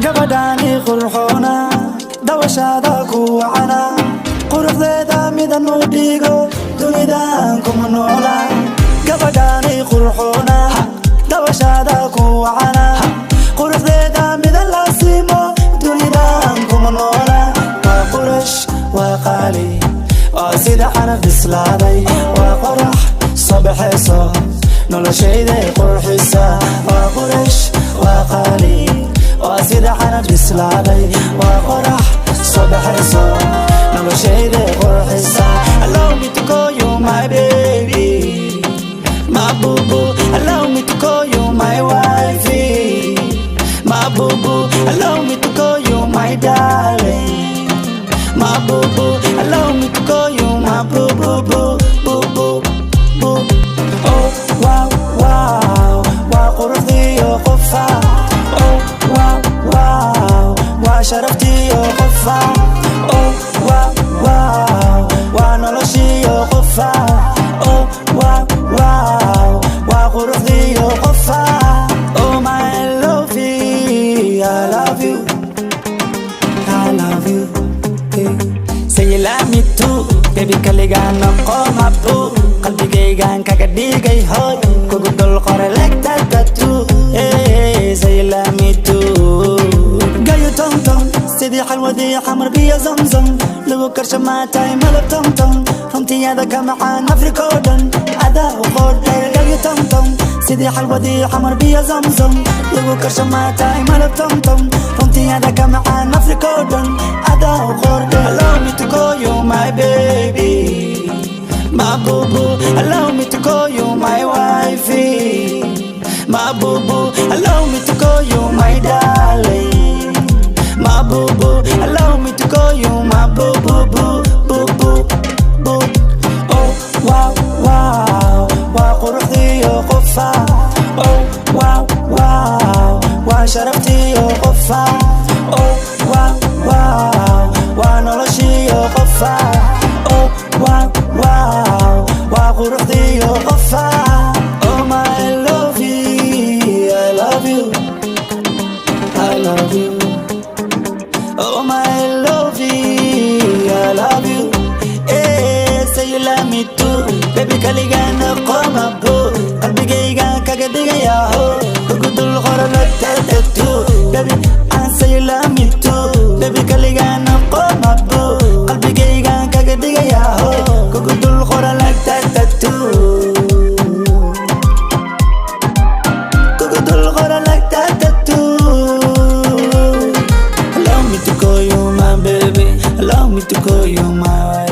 gabadhaani qurxoona dawashaada ku wacana quruxdeeda midan u dhigo dunidan kuma noola gabadhaani qurxoona dawashaada ku wacana quruxdeeda midan la simo dunidan kuma noola waa qurash waa qaali waa sida xanaf bislaaday waa qorax soo baxayso noloshayday qurxisa waa qurash waa qaali waa sida xanaf bislaaday waa qorax soo baxayso noloshayday qurxisa allow me to call you my baby my boo boo allow me to call you my wifey my boo boo allow me to call you my darling my boo boo allow me to call you my boo boo boo boo boo boo oh wow wow waa quruxdiyo qofa oh wow wow waa sharaftiyo qofa oh wow wow waa noloshiyo qofa oh wow wow waa quruxdiyo qofa oh my lovey I love you I love you say you love me too baby kaligaan noqoma boo qalbigaygaan kaga dhigay hoy kugu dul qoray like that tattoo hey say you love me too gayo tom tom sidii xalwadii xamar biyo zamzam lagu karsha maatay malab tom tom runtiyaada ka macaan afrika oo dhan adaa u qoortay gayo tom tom sidii xalwadii xamar biyo zamzam lagu karsha maatay malab tom tom runtiyaada ka macaan afrika oo dhan adaa u qoortay allow me to call you my baby my boo boo allow me to call you my wifey my boo boo allow me to call you my darling my boo boo allow me to call you my boo boo boo boo boo boo oh wow wow waa quruxdiyo qofa oh wow wow waa sharaftiyo qofa oh wow wow waa noloshiyo qofa oh wow wow waa quruxdiyo qofa oh my lovey I love you I love you oh my lovey I love you eh say you love me too baby kaligaan noqoma boo qalbigaygaan kaga dhigaya ho kugu dul qoran tattoo baby I say you love me too baby kaligaan noqoma boo qalbigaygaan kaga dhigaya ho kugu dul qoran tattoo kugu dul qoran tattoo allow me to call you my baby allow me to call you my wife